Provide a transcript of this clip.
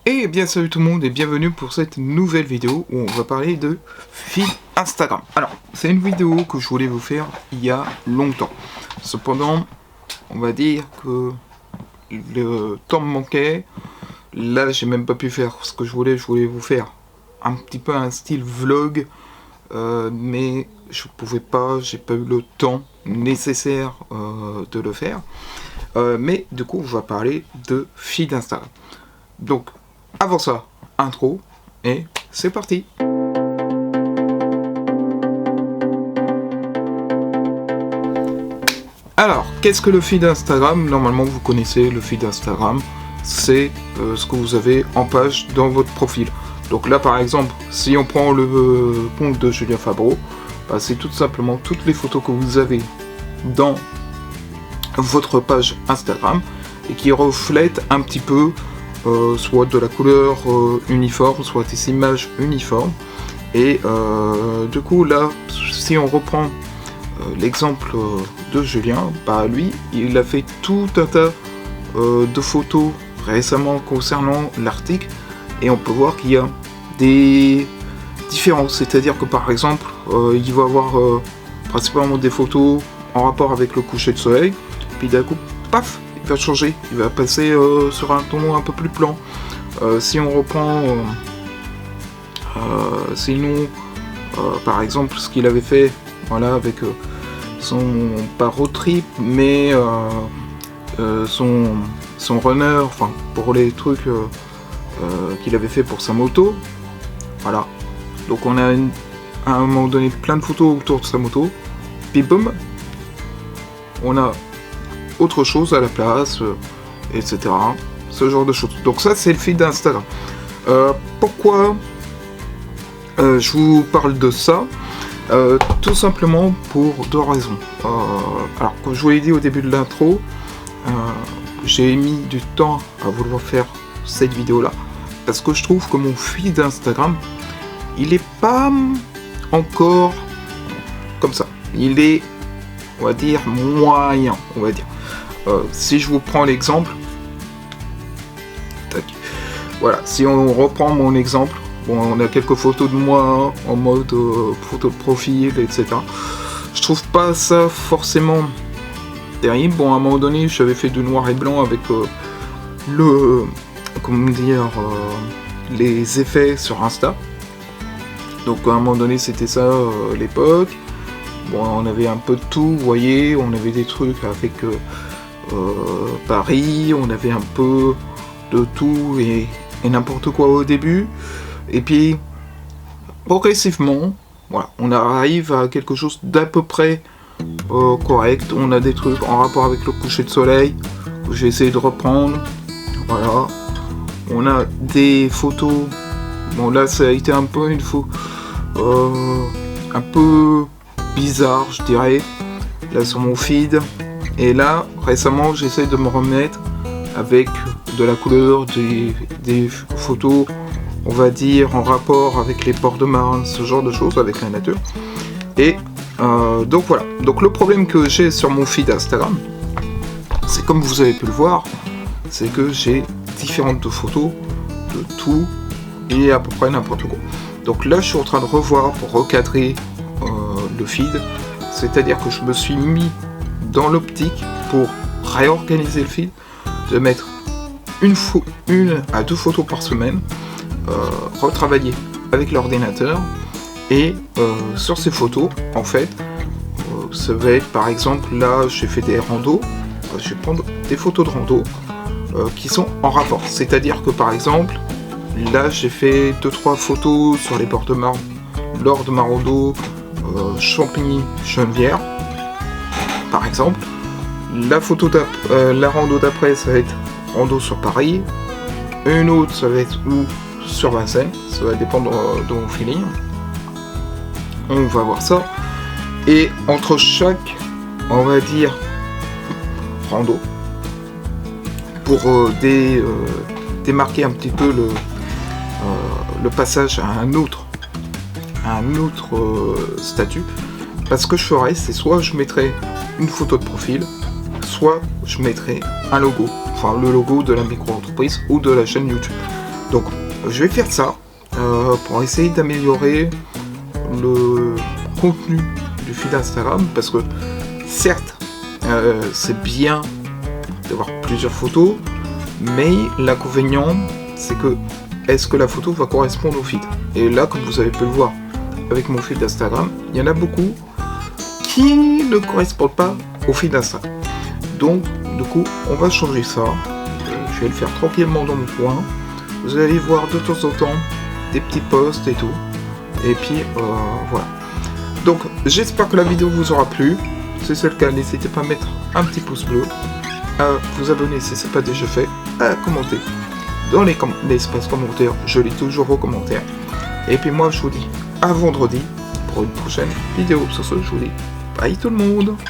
Et bien salut tout le monde et bienvenue pour cette nouvelle vidéo où on va parler de feed Instagram. Alors, c'est une vidéo que je voulais vous faire il y a longtemps. Cependant, on va dire que le temps me manquait. Là, j'ai même pas pu faire ce que je voulais vous faire un petit peu un style vlog. Mais je pouvais pas, j'ai pas eu le temps nécessaire de le faire. Mais du coup, on va parler de feed Instagram. Donc, avant ça, intro, et c'est parti. Alors, qu'est-ce que le feed Instagram? Normalement, vous connaissez le feed Instagram, c'est ce que vous avez en page dans votre profil. Donc là, par exemple, si on prend le compte de Julien Fabreau, bah, c'est tout simplement toutes les photos que vous avez dans votre page Instagram et qui reflètent un petit peu soit de la couleur uniforme, soit des images uniformes. Et du coup là, si on reprend l'exemple de Julien, bah lui, il a fait tout un tas de photos récemment concernant l'Arctique, et on peut voir qu'il y a des différences, c'est-à-dire que par exemple, il va avoir principalement des photos en rapport avec le coucher de soleil, puis d'un coup, paf, il va changer, il va passer sur un ton un peu plus plan. Si on reprend sinon par exemple ce qu'il avait fait, voilà, avec son pas road trip mais son runner, enfin pour les trucs qu'il avait fait pour sa moto, voilà. Donc on a à un moment donné plein de photos autour de sa moto, puis boum, on a autre chose à la place, etc. Ce genre de choses. Donc ça, c'est le feed d'Instagram. Pourquoi je vous parle de ça? Tout simplement pour deux raisons. Alors, comme je vous l'ai dit au début de l'intro, j'ai mis du temps à vouloir faire cette vidéo-là, parce que je trouve que mon feed d'Instagram, il est pas encore comme ça. Il est, on va dire, moyen, on va dire. Si je vous prends l'exemple, voilà, si on reprend mon exemple, bon, on a quelques photos de moi en mode photo de profil, etc. Je trouve pas ça forcément terrible. Bon, à un moment donné, j'avais fait du noir et blanc avec comment dire, les effets sur Insta. Donc à un moment donné, c'était ça l'époque. Bon, on avait un peu de tout, vous voyez, on avait des trucs avec Paris, on avait un peu de tout et n'importe quoi au début, et puis progressivement, voilà, on arrive à quelque chose d'à peu près correct. On a des trucs en rapport avec le coucher de soleil que j'ai essayé de reprendre, voilà. On a des photos, bon là ça a été un peu une fois un peu bizarre, je dirais, là sur mon feed. Et là, récemment, j'essaie de me remettre avec de la couleur, des photos, on va dire, en rapport avec les bords de Marne, ce genre de choses, avec la nature. Et donc voilà. Donc le problème que j'ai sur mon feed Instagram, c'est, comme vous avez pu le voir, c'est que j'ai différentes photos de tout et à peu près n'importe quoi. Donc là, je suis en train de revoir pour recadrer le feed, c'est-à-dire que je me suis mis dans l'optique pour réorganiser le feed, de mettre une à deux photos par semaine, retravailler avec l'ordinateur, et sur ces photos, en fait, ça va être, par exemple, là j'ai fait des randos, je vais prendre des photos de rando qui sont en rapport, c'est-à-dire que par exemple, là j'ai fait 2-3 photos sur les bords de Marne lors de ma rando Champigny-Genevière, par exemple. La rando d'après, ça va être rando sur Paris. Une autre, ça va être sur Vincennes. Ça va dépendre de mon feeling. On va voir ça. Et entre chaque, on va dire, rando, pour démarquer un petit peu le passage à un autre statut, parce que je ferais, c'est soit je mettrais une photo de profil, soit je mettrais un logo, enfin le logo de la micro-entreprise ou de la chaîne YouTube. Donc je vais faire ça pour essayer d'améliorer le contenu du feed Instagram, parce que certes c'est bien d'avoir plusieurs photos, mais l'inconvénient c'est que est-ce que la photo va correspondre au feed? Et là, comme vous avez pu le voir avec mon feed Instagram, il y en a beaucoup qui ne correspondent pas au feed Insta. Donc du coup on va changer ça. Je vais le faire tranquillement dans mon coin. Vous allez voir de temps en temps des petits posts et tout. Et puis voilà. Donc j'espère que la vidéo vous aura plu. Si c'est le cas, n'hésitez pas à mettre un petit pouce bleu, à vous abonner si ce n'est pas déjà fait, à commenter dans l'espace commentaires. Je lis toujours vos commentaires. Et puis moi je vous dis à vendredi pour une prochaine vidéo. Sur ce, je vous dis bye tout le monde.